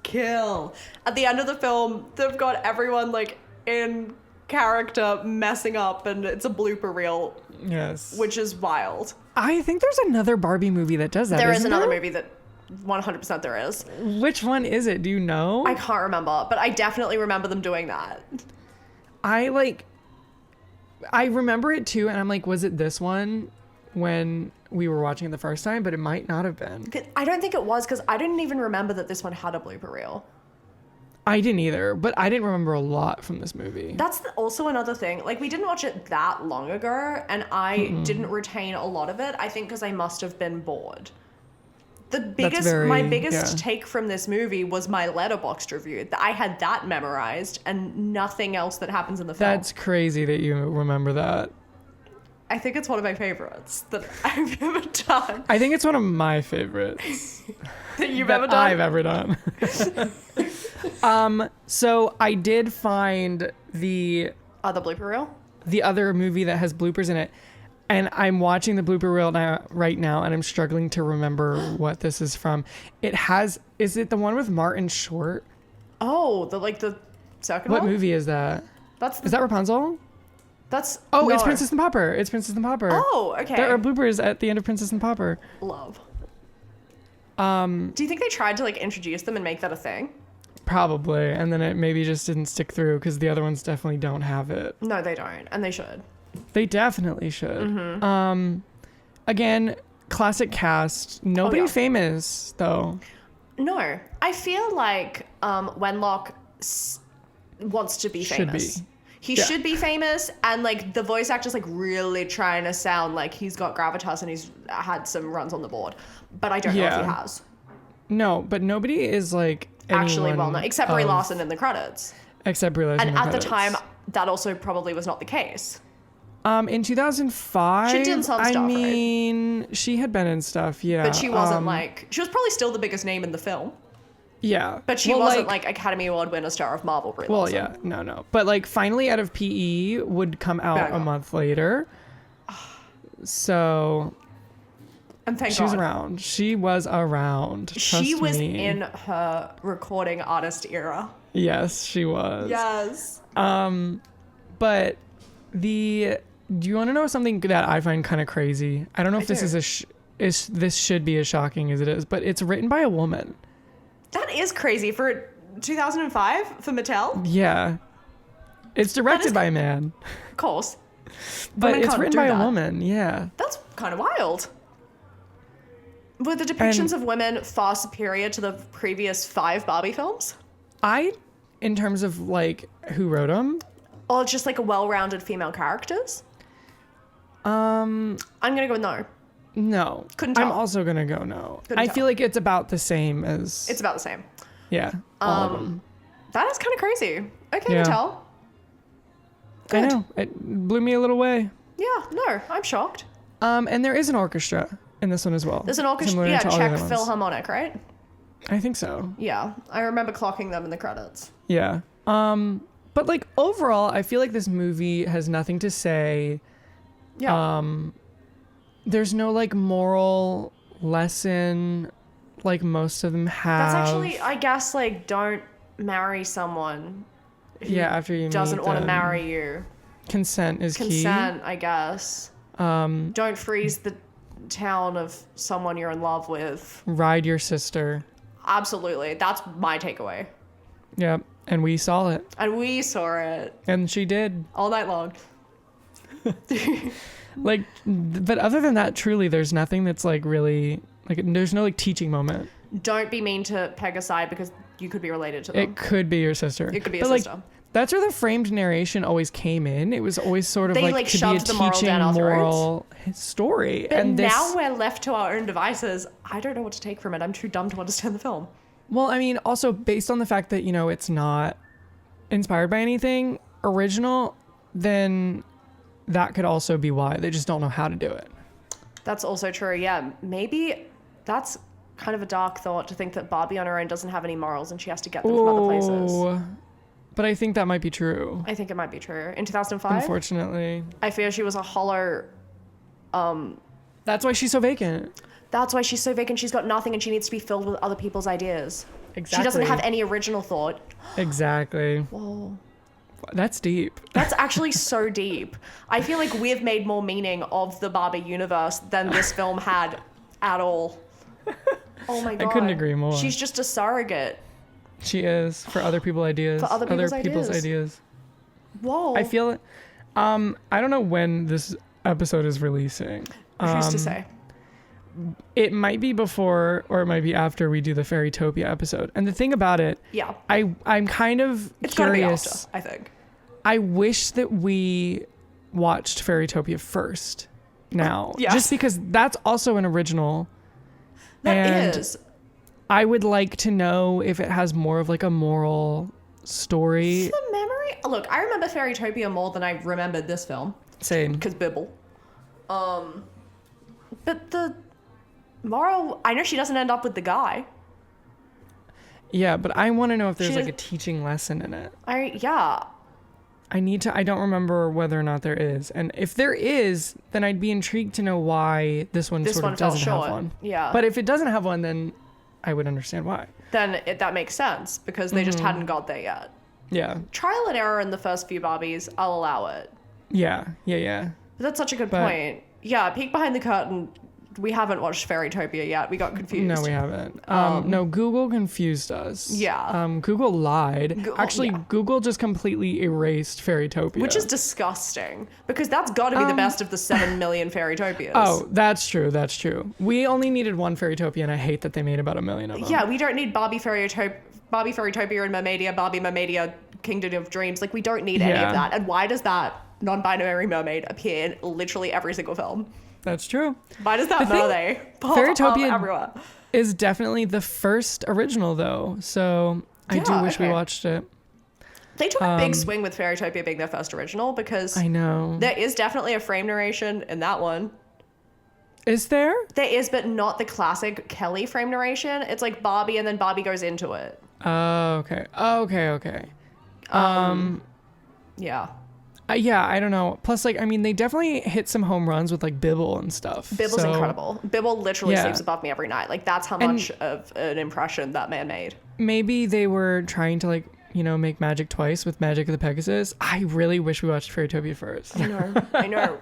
A: Kill. At the end of the film, they've got everyone like in character messing up and it's a blooper reel.
B: Yes.
A: Which is wild.
B: I think there's another Barbie movie that does that.
A: There is another movie that 100% there is.
B: Which one is it? Do you know?
A: I can't remember, but I definitely remember them doing that.
B: I remember it too, and I'm like, was it this one when we were watching it the first time? But it might not have been.
A: I don't think it was because I didn't even remember that this one had a blooper reel.
B: I didn't either, but I didn't remember a lot from this movie.
A: That's also another thing. Like, we didn't watch it that long ago, and I didn't retain a lot of it, I think because I must have been bored. My biggest take from this movie was my Letterboxd review. I had that memorized and nothing else that happens in the film.
B: That's crazy that you remember that.
A: I think it's one of my favorites that I've ever done.
B: I think it's one of my favorites
A: that you've ever done?
B: I've ever done. So I did find the
A: other blooper reel?
B: The other movie that has bloopers in it. And I'm watching the blooper reel right now, and I'm struggling to remember what this is from. Is it the one with Martin Short?
A: Oh, the second
B: one? What
A: one?
B: movie is that? Is that Rapunzel?
A: It's
B: Princess and Pauper. It's Princess and Pauper.
A: Oh, okay.
B: There are bloopers at the end of Princess and Pauper.
A: Love. Do you think they tried to introduce them and make that a thing?
B: Probably, and then it maybe just didn't stick through because the other ones definitely don't have it.
A: No, they don't, and they should.
B: They definitely should. Again, classic cast. Nobody famous though.
A: No, I feel like Wenlock wants to be famous. He should be famous, and the voice actor's really trying to sound like he's got gravitas and he's had some runs on the board, but I don't know if he has.
B: No, but nobody is
A: actually well known except Brie Larson in the credits.
B: Except Brie Larson.
A: And at the time, that also probably was not the case.
B: In 2005,
A: she did some stuff.
B: I mean, she had been in stuff, yeah.
A: But she wasn't she was probably still the biggest name in the film.
B: Yeah.
A: But she wasn't Academy Award winner star of Marvel. Brie Larson.
B: Yeah, no. But Finally Out of PE would come out a month later. So.
A: And thank God.
B: She was around. She was around.
A: She was in her recording artist era.
B: This she was.
A: Yes.
B: But do you want to know something that I find kind of crazy? I don't know if this is this should be as shocking as it is, but it's written by a woman.
A: That is crazy for 2005 for Mattel.
B: Yeah. It's directed by a man.
A: Of course.
B: But it's written by a woman. Yeah.
A: That's kind of wild. Were the depictions of women far superior to the previous 5 Barbie films?
B: In terms of who wrote them?
A: Or just a well-rounded female characters? I'm gonna go with no.
B: No.
A: Couldn't tell.
B: I'm also gonna go no.
A: I
B: feel like it's about the same as.
A: It's about the same.
B: Yeah. All of them.
A: That is kind of crazy. Okay, Mattel. Good.
B: I know. It blew me a little away.
A: Yeah. No, I'm shocked.
B: And there is an orchestra in this one as well.
A: There's an orchestra. Yeah, Czech Philharmonic, right?
B: I think so.
A: Yeah, I remember clocking them in the credits.
B: Yeah. But overall, I feel like this movie has nothing to say.
A: Yeah.
B: there's no like moral lesson like most of them have.
A: That's actually, I guess, like, don't marry someone who
B: after you
A: doesn't
B: meet
A: want to
B: them.
A: marry you.
B: Consent is key.
A: Consent, I guess. Don't freeze the town of someone you're in love with.
B: Ride your sister.
A: Absolutely. That's my takeaway.
B: Yep. And we saw it.
A: And we saw it.
B: And she did.
A: All night long.
B: Like, but other than that, truly, there's nothing that's like really, like, there's no like teaching moment.
A: Don't be mean to Pegasi because you could be related to them.
B: It could be your sister.
A: It could be a
B: but
A: sister.
B: Like, that's where the framed narration always came in. It was always sort of
A: They,
B: like to be a
A: shoved the moral
B: teaching
A: down our
B: moral story.
A: But
B: and
A: now we're left to our own devices. I don't know what to take from it. I'm too dumb to understand the film.
B: Well, I mean, also based on the fact that, you know, it's not inspired by anything original, then that could also be why. They just don't know how to do it.
A: That's also true. Yeah, maybe that's kind of a dark thought to think that Barbie on her own doesn't have any morals and she has to get them from other places.
B: But I think that might be true.
A: I think it might be true. In 2005?
B: Unfortunately.
A: I fear she was a hollow...
B: That's why she's so vacant.
A: That's why she's so vacant. She's got nothing and she needs to be filled with other people's ideas.
B: Exactly.
A: She doesn't have any original thought.
B: Exactly.
A: Whoa.
B: That's deep.
A: That's actually so deep. I feel like we've made more meaning of the Barbie universe than this film had at all. Oh my God.
B: I couldn't agree more.
A: She's just a surrogate.
B: She is for other people's ideas.
A: For other people's
B: ideas.
A: Whoa.
B: I feel it. I don't know when this episode is releasing.
A: Who's to say?
B: It might be before or it might be after we do the Fairytopia episode. And the thing about it,
A: yeah,
B: I'm kind of
A: it's
B: curious.
A: Gotta be after, I think.
B: I wish that we watched Fairytopia first now.
A: Yes.
B: Just because that's also an original.
A: That is.
B: I would like to know if it has more of like a moral story.
A: From memory? Look, I remember Fairytopia more than I remembered this film.
B: Same.
A: Because Bibble. But the moral, I know she doesn't end up with the guy.
B: Yeah, but I want to know if there's like a teaching lesson in it. I don't remember whether or not there is. And if there is, then I'd be intrigued to know why this one sort of doesn't have one.
A: Yeah.
B: But if it doesn't have one, then I would understand why.
A: Then that makes sense because they just hadn't got there yet.
B: Yeah.
A: Trial and error in the first few Barbies, I'll allow it.
B: Yeah.
A: But that's such a good point. Yeah, peek behind the curtain. We haven't watched Fairytopia yet. We got confused.
B: No, we haven't. No, Google confused us.
A: Yeah.
B: Google lied. Google just completely erased Fairytopia.
A: Which is disgusting because that's got to be the best of the 7 million Fairytopias.
B: Oh, that's true. We only needed one Fairytopia and I hate that they made about 1 million of them.
A: Yeah, we don't need Barbie Fairytopia and Mermaidia, Barbie Mermaidia, Kingdom of Dreams. Like, we don't need any of that. And why does that non-binary mermaid appear in literally every single film?
B: That's true.
A: Why does that mermaid pop
B: Fairytopia
A: up everywhere?
B: Is definitely the first original, though. So I do wish we watched it.
A: They took a big swing with Fairytopia being their first original because
B: I know
A: there is definitely a frame narration in that one.
B: Is there?
A: There is, but not the classic Kelly frame narration. It's like Barbie and then Barbie goes into it.
B: Oh, okay.
A: Yeah.
B: Yeah, I don't know. Plus, like, I mean, they definitely hit some home runs with, like, Bibble and stuff.
A: Bibble's incredible. Bibble literally sleeps above me every night. Like, that's how much of an impression that man made. Maybe
B: they were trying to, like, you know, make magic twice with Magic of the Pegasus. I really wish we watched Fairytopia first.
A: I know.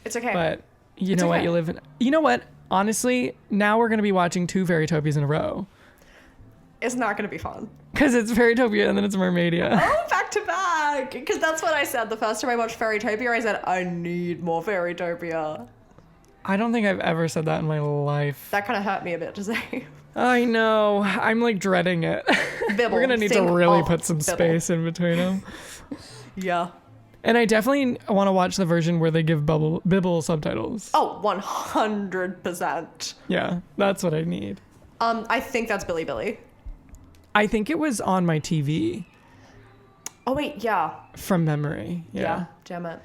A: It's okay.
B: But you know what? You know what? Honestly, now we're going to be watching 2 Fairytopias in a row.
A: It's not going to be fun.
B: Because it's Fairytopia and then it's Mermaidia.
A: Oh, back to back. Because that's what I said. The first time I watched Fairytopia, I said, I need more Fairytopia.
B: I don't think I've ever said that in my life.
A: That kind of hurt me a bit to say.
B: I know. I'm like dreading it.
A: Bibble.
B: We're going to need to really put some space in between them.
A: Yeah.
B: And I definitely want to watch the version where they give Bibble subtitles.
A: Oh, 100%.
B: Yeah, that's what I need.
A: I think that's Billy Billy.
B: I think it was on my TV.
A: Oh wait, yeah.
B: From memory. Yeah.
A: Damn it.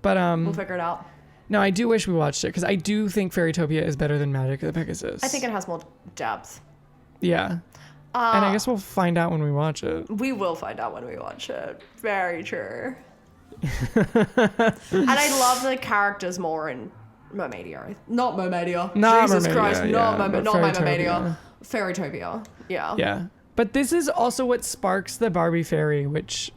B: But
A: we'll figure it out.
B: No, I do wish we watched it because I do think Fairytopia is better than Magic of the Pegasus.
A: I think it has more depth.
B: Yeah. And I guess we'll find out when we watch it.
A: We will find out when we watch it. Very true. And I love the characters more in Mermaidia. Not Mermaidia.
B: Not
A: Jesus
B: Mermaidia,
A: Christ.
B: yeah,
A: Not
B: but
A: my
B: Fairytopia.
A: Mermaidia. Fairytopia. Yeah.
B: Yeah. But this is also what sparks the Barbie fairy, which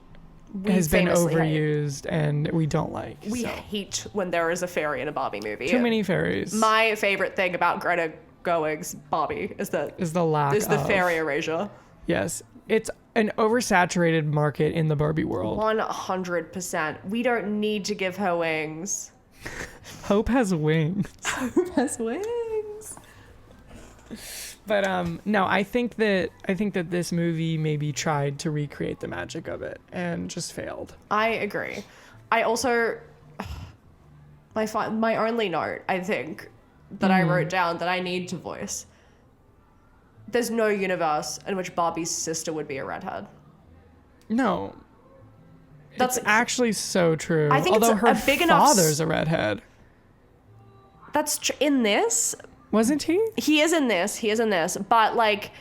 A: We
B: has been
A: famously hate.
B: overused and we don't like.
A: We
B: so.
A: hate when there is a fairy in a Barbie movie.
B: Too many fairies.
A: My favorite thing about Greta Gerwig's Barbie is that
B: is the lack
A: is the
B: of
A: fairy erasure.
B: Yes. It's an oversaturated market in the Barbie world.
A: 100%. We don't need to give her wings.
B: Hope has wings.
A: Hope has wings.
B: But no, I think that this movie maybe tried to recreate the magic of it and just failed.
A: I agree. I also my only note, I think, that I wrote down that I need to voice. There's no universe in which Barbie's sister would be a redhead.
B: No.
A: That's
B: It's actually so true.
A: I think
B: Although
A: it's
B: her
A: a big enough
B: father's a redhead.
A: That's in this.
B: Wasn't he?
A: He is in this. But like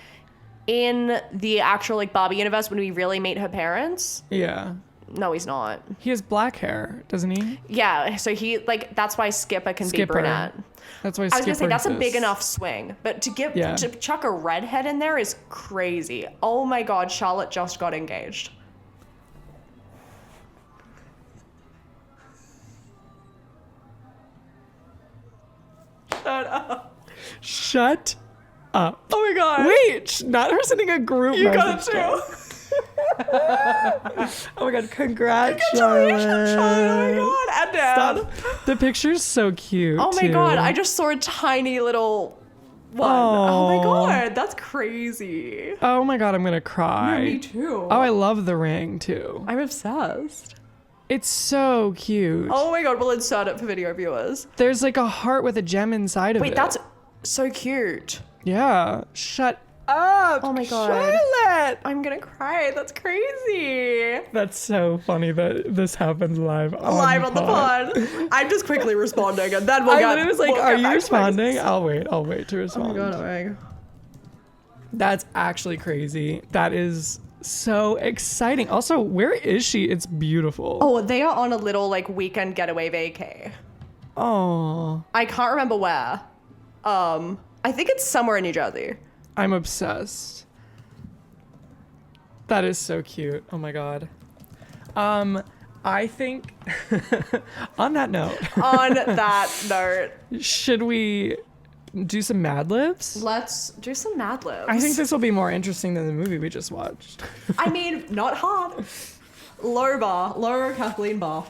A: in the actual like Barbie universe, when we really meet her parents,
B: Yeah.
A: no, he's not.
B: He has black hair, doesn't he?
A: Yeah, so he like that's why Skipper can be
B: Skipper.
A: brunette.
B: That's why
A: I was gonna say
B: Skipper
A: that's a big
B: exists.
A: enough swing, but
B: Yeah.
A: to chuck a redhead in there is crazy. Oh my God, Charlotte just got engaged. Shut up.
B: Shut up.
A: Oh my God.
B: Wait, not her sending a group
A: You got it
B: message.
A: too.
B: Oh my god, congrats,
A: Congratulations,
B: Charlotte.
A: Charlotte. Oh my God. And Dad.
B: Stop. The picture's so cute.
A: Oh my
B: too.
A: God, I just saw a tiny little one. Oh my God, that's crazy.
B: Oh my god, I'm gonna cry.
A: Me too.
B: Oh, I love the ring too.
A: I'm obsessed.
B: It's so cute.
A: Oh my God, we'll insert it for video viewers.
B: There's like a heart with a gem inside of it.
A: Wait, that's so cute.
B: Yeah. Shut up.
A: Oh my God.
B: Charlotte.
A: I'm gonna cry. That's crazy.
B: That's so funny that this happened live on
A: The pod. I'm just quickly responding, and then we'll
B: I
A: get.
B: literally was like,
A: we'll
B: are
A: get
B: you
A: back to
B: responding?
A: Pegasus.
B: I'll wait to respond.
A: Oh my God, Meg.
B: That's actually crazy. That is so exciting. Also, where is she? It's beautiful.
A: Oh, they are on a little like weekend getaway vacay.
B: Oh,
A: I can't remember where. I think it's somewhere in New Jersey.
B: I'm obsessed. That is so cute. Oh my god. I think on that note,
A: On that note,
B: should we do some Mad Libs?
A: let's do some Mad Libs.
B: I think this will be more interesting than the movie we just watched.
A: I mean, not hard. Lower Kathleen Barr.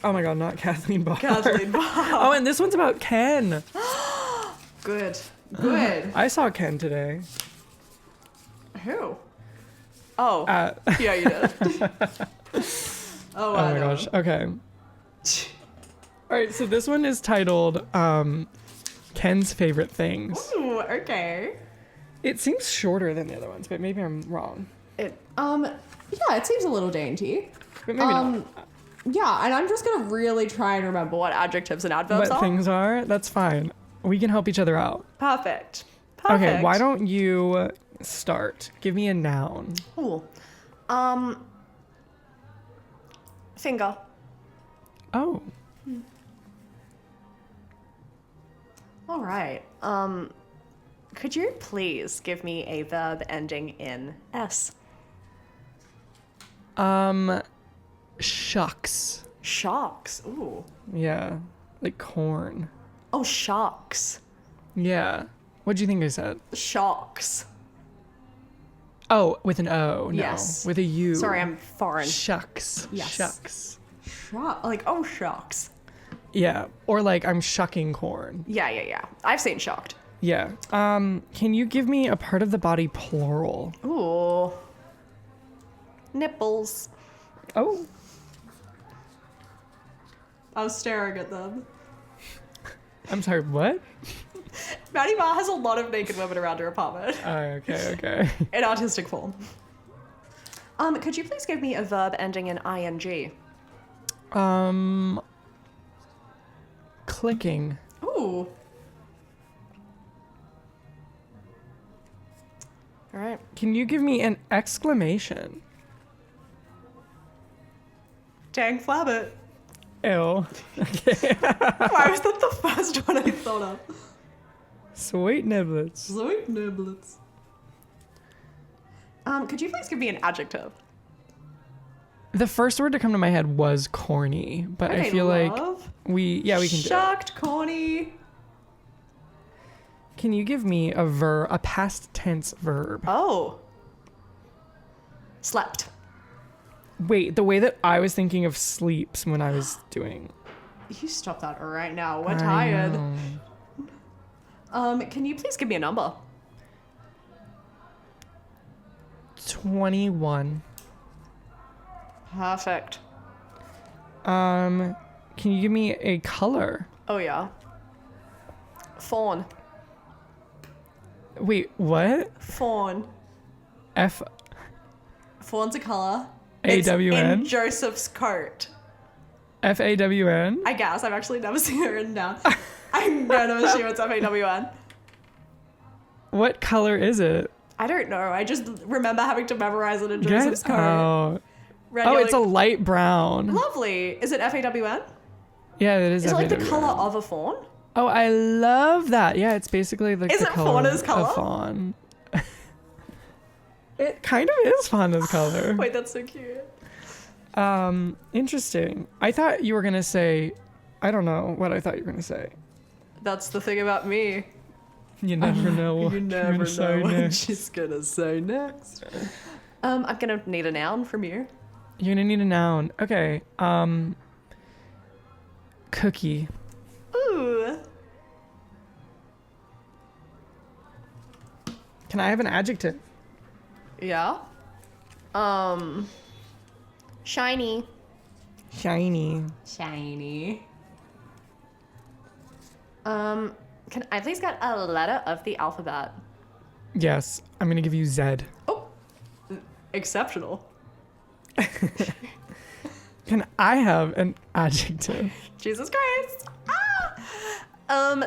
B: Oh my god, not Kathleen Barr.
A: Kathleen Barr.
B: Oh, and this one's about Ken.
A: Good. Good.
B: I saw Ken today.
A: Who? Oh.
B: At
A: Yeah, you did.
B: Oh my gosh. Okay. All right, so this one is titled Ken's Favorite Things.
A: Ooh, okay.
B: It seems shorter than the other ones, but maybe I'm wrong.
A: Yeah, it seems a little dainty.
B: But maybe not.
A: Yeah, and I'm just gonna really try and remember what adjectives and adverbs
B: What
A: are.
B: things are? That's fine. We can help each other out.
A: Perfect.
B: Okay, why don't you start? Give me a noun.
A: Ooh. Finger.
B: Oh.
A: All right. Could you please give me a verb ending in S?
B: Shucks.
A: Sharks. Ooh.
B: Yeah. Like corn.
A: Oh, sharks.
B: Yeah. What do you think I said?
A: Sharks.
B: Oh, with an O. No.
A: Yes.
B: With a U.
A: Sorry, I'm foreign.
B: Shucks.
A: Yes.
B: Shucks.
A: Like, oh, sharks.
B: Yeah. Or like I'm shucking corn.
A: Yeah. I've seen shocked.
B: Yeah. Can you give me a part of the body plural?
A: Ooh. Nipples.
B: Oh.
A: I was staring at them.
B: I'm sorry, what?
A: Maddie Ma has a lot of naked women around her apartment.
B: Okay.
A: In artistic form. Could you please give me a verb ending in ing?
B: Clicking.
A: Ooh. All right.
B: Can you give me an exclamation?
A: Dang flabbit.
B: Ew.
A: Why was that the first one I thought of?
B: Sweet niblets.
A: Sweet niblets. Could you please give me an adjective?
B: The first word to come to my head was corny, but I feel like we can do it.
A: Shocked, corny.
B: Can you give me a past tense verb?
A: Oh. Slept.
B: Wait, the way that I was thinking of sleeps when I was doing.
A: You stop that right now. We're tired. Can you please give me a number?
B: 21.
A: Perfect.
B: Can you give me a color?
A: Oh yeah. Fawn.
B: Wait, what?
A: Fawn. Fawn's a color.
B: A-W-N?
A: It's in Joseph's coat.
B: F-A-W-N?
A: I guess. I've actually never seen it written down. I'm going to assume it's F-A-W-N.
B: What color is it?
A: I don't know. I just remember having to memorize it in Joseph's coat.
B: Oh, it's a light brown.
A: Lovely. Is it F-A-W-N?
B: Yeah, it is.
A: Is it like the color of a fawn?
B: Oh, I love that. Yeah, it's basically like
A: is
B: the
A: it
B: color
A: Fauna's color?
B: of fawn. It kind of is Fauna's color.
A: Wait, that's so cute.
B: Interesting. I thought you were gonna say, I don't know what I thought you were gonna say.
A: That's the thing about me.
B: You never know what
A: You never know what she's gonna say next. I'm gonna need a noun from you.
B: You're gonna need a noun. Okay. Cookie.
A: Ooh.
B: Can I have an adjective?
A: Yeah. Shiny.
B: Shiny.
A: Shiny. Can I please get a letter of the alphabet?
B: Yes. I'm gonna give you Z.
A: Oh. Exceptional.
B: Can I have an adjective?
A: Jesus Christ.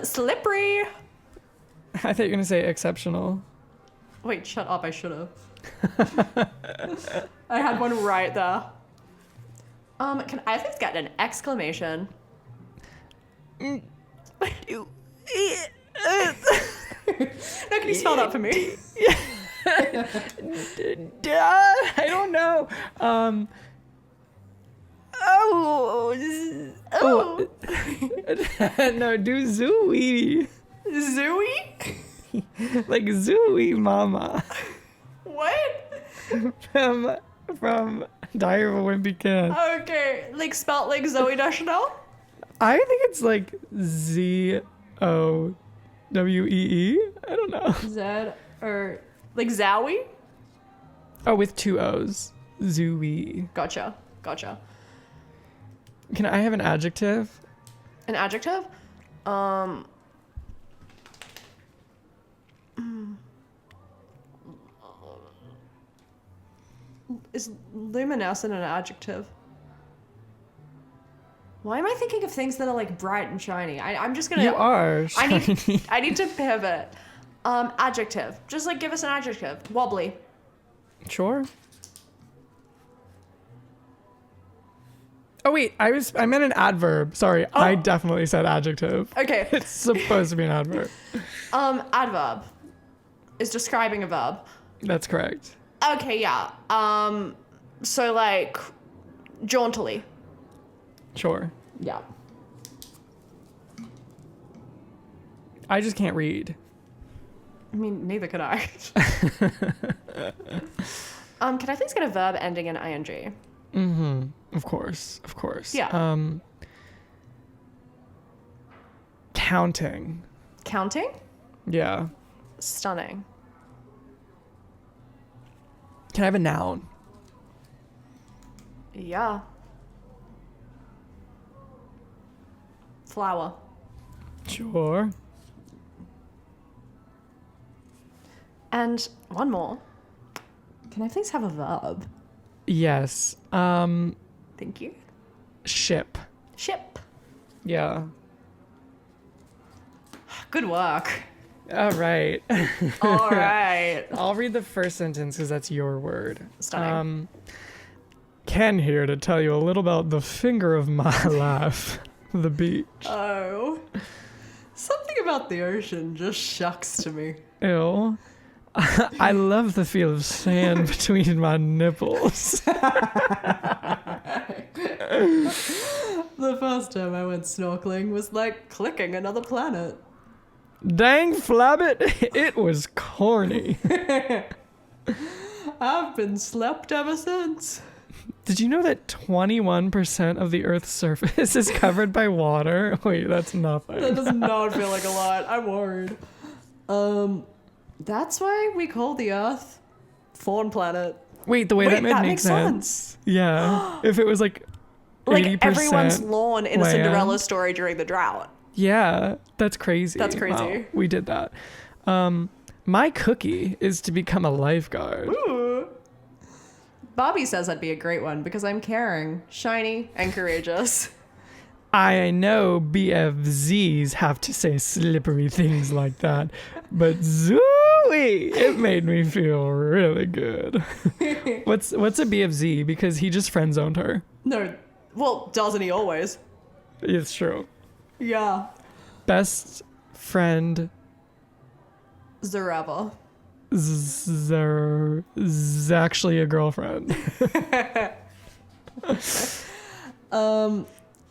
A: Slippery.
B: I thought you were gonna say exceptional.
A: Wait, shut up. I should have. I had one right there. Can I please get an exclamation? No, can you spell that for me?
B: I don't know. No, do zooey.
A: Zooey?
B: Like zooey mama.
A: What?
B: From Diary of a Wimpy Kid.
A: Okay, like spelt like Zoe Deschanel?
B: I think it's like Z-O-W-E-E. I don't know.
A: Z or like Zowie?
B: Oh, with two O's. Zooey.
A: Gotcha.
B: Can I have an adjective?
A: An adjective? Is luminescent an adjective? Why am I thinking of things that are like bright and shiny? I'm just gonna.
B: You are shiny.
A: I need to pivot. Adjective. Just like give us an adjective. Wobbly.
B: Sure. Oh wait, I meant an adverb. Sorry,
A: Oh.
B: I definitely said adjective.
A: Okay.
B: It's supposed to be an adverb.
A: Adverb is describing a verb.
B: That's correct.
A: Okay, yeah. So like jauntily.
B: Sure.
A: Yeah.
B: I just can't read.
A: I mean, neither could I. Can I please get a verb ending in ing?
B: Mm-hmm. Of course.
A: Yeah.
B: Counting.
A: Counting?
B: Yeah.
A: Stunning.
B: Can I have a noun?
A: Yeah. Flower.
B: Sure.
A: And one more. Can I please have a verb?
B: Yes.
A: Thank you.
B: Ship.
A: Ship.
B: Yeah.
A: Good work.
B: All right.
A: All right.
B: I'll read the first sentence because that's your word.
A: Stunning.
B: Ken here to tell you a little about the finger of my life, the beach.
A: Oh. Something about the ocean just shucks to me.
B: Ew. I love the feel of sand between my nipples.
A: The first time I went snorkeling was like clicking another planet.
B: Dang flabbit, it was corny.
A: I've been slept ever since.
B: Did you know that 21% of the Earth's surface is covered by water? Wait, that's nothing.
A: That does not feel like a lot. I'm worried. That's why we call the Earth Fawn Planet.
B: Wait, the way that
A: makes
B: makes sense. Yeah. If it was like 80%
A: everyone's lawn in a
B: land.
A: Cinderella story during the drought.
B: Yeah, that's crazy.
A: That's crazy.
B: Wow, we did that. My cookie is to become a lifeguard.
A: Ooh. Bobby says I'd be a great one because I'm caring, shiny, and courageous.
B: I know BFZs have to say slippery things like that, but Zooey, it made me feel really good. What's a BFZ? Because he just friend zoned her.
A: No, well, doesn't he always?
B: It's true.
A: Yeah.
B: Best friend
A: Zareva.
B: is actually a girlfriend.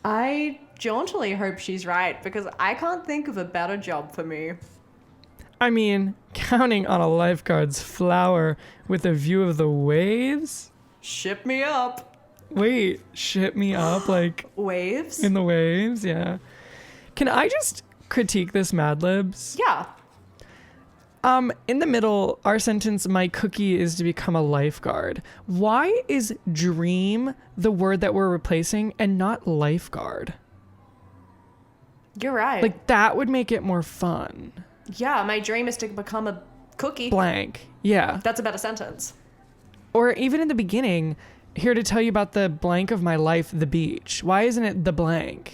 A: I jauntily hope she's right because I can't think of a better job for me.
B: I mean, counting on a lifeguard's flower with a view of the waves?
A: Ship me up.
B: Wait, ship me up like
A: Waves?
B: in the waves? Yeah. Can I just critique this Mad Libs?
A: Yeah.
B: In the middle, our sentence, my cookie is to become a lifeguard. Why is dream the word that we're replacing and not lifeguard?
A: You're right.
B: Like, that would make it more fun.
A: Yeah, my dream is to become a cookie.
B: Blank. Yeah.
A: That's a better sentence.
B: Or even in the beginning, here to tell you about the blank of my life, the beach. Why isn't it the blank?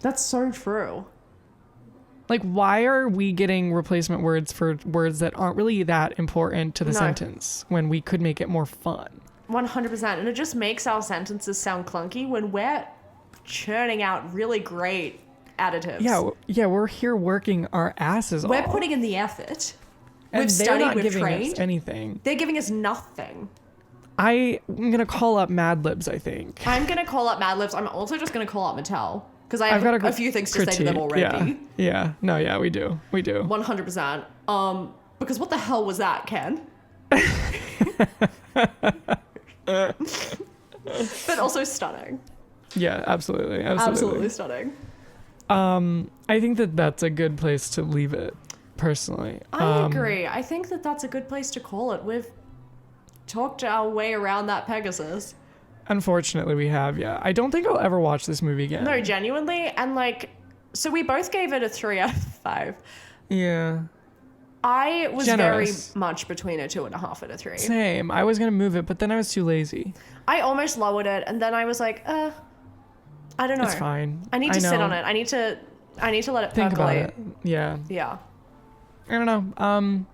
A: That's so true.
B: Like, why are we getting replacement words for words that aren't really that important to the
A: No.
B: sentence when we could make it more fun?
A: 100%. And it just makes our sentences sound clunky when we're churning out really great additives.
B: Yeah, we're here working our asses off.
A: We're putting in the effort.
B: And
A: We've
B: they're
A: studied,
B: not
A: we've
B: giving
A: trained.
B: us anything.
A: They're giving us nothing.
B: I'm going to call up Mad Libs, I think.
A: I'm going to call up Mad Libs. I'm also just going to call up Mattel. Because I have
B: got
A: a few things to say to them already.
B: Yeah. No, yeah, we do.
A: 100%. Because what the hell was that, Ken? But also stunning.
B: Yeah, absolutely.
A: Absolutely stunning.
B: I think that's a good place to leave it, personally.
A: I agree. I think that's a good place to call it. We've talked our way around that Pegasus.
B: Unfortunately, we have, yeah. I don't think I'll ever watch this movie again.
A: No, genuinely. And like, so we both gave it a 3 out of 5.
B: Yeah.
A: I was
B: Generous.
A: very much between a 2.5 and a 3.
B: Same. I was going to move it, but then I was too lazy.
A: I almost lowered it, and then I was like, I don't know.
B: It's fine.
A: I need to
B: know.
A: sit on it. I need to let it
B: Think about
A: percolate.
B: it. Yeah.
A: Yeah.
B: I don't know.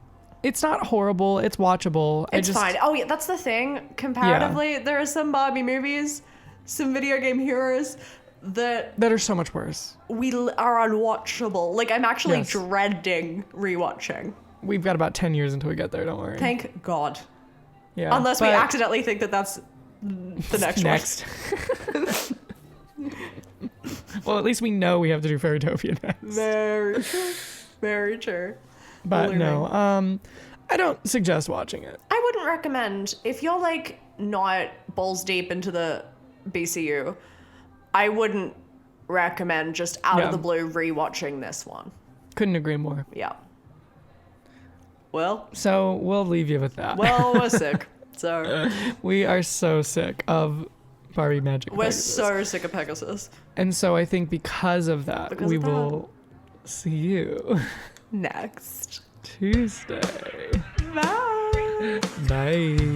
B: It's not horrible. It's watchable.
A: It's fine. Oh, yeah, that's the thing. Comparatively, there are some Barbie movies, some video game heroes that
B: are so much worse.
A: are unwatchable. Like, I'm actually
B: Yes.
A: dreading rewatching.
B: We've got about 10 years until we get there. Don't worry.
A: Thank God.
B: Yeah.
A: Unless we
B: but-
A: accidentally think that that's the next one.
B: Well, at least we know we have to do Fairytopia next.
A: Very true. Very true.
B: But
A: Learning.
B: no, I don't suggest watching it.
A: I wouldn't recommend, if you're like not balls deep into the BCU, I wouldn't recommend just out
B: Yeah.
A: of the blue rewatching this one.
B: Couldn't agree more.
A: Yeah. Well,
B: So we'll leave you with that.
A: we're sick. So
B: We are so sick of Barbie Magic of
A: we're
B: Pegasus.
A: so sick of Pegasus.
B: And so I think because of that,
A: Because
B: we
A: of that.
B: will see you
A: Next.
B: Tuesday.
A: Bye.
B: Bye.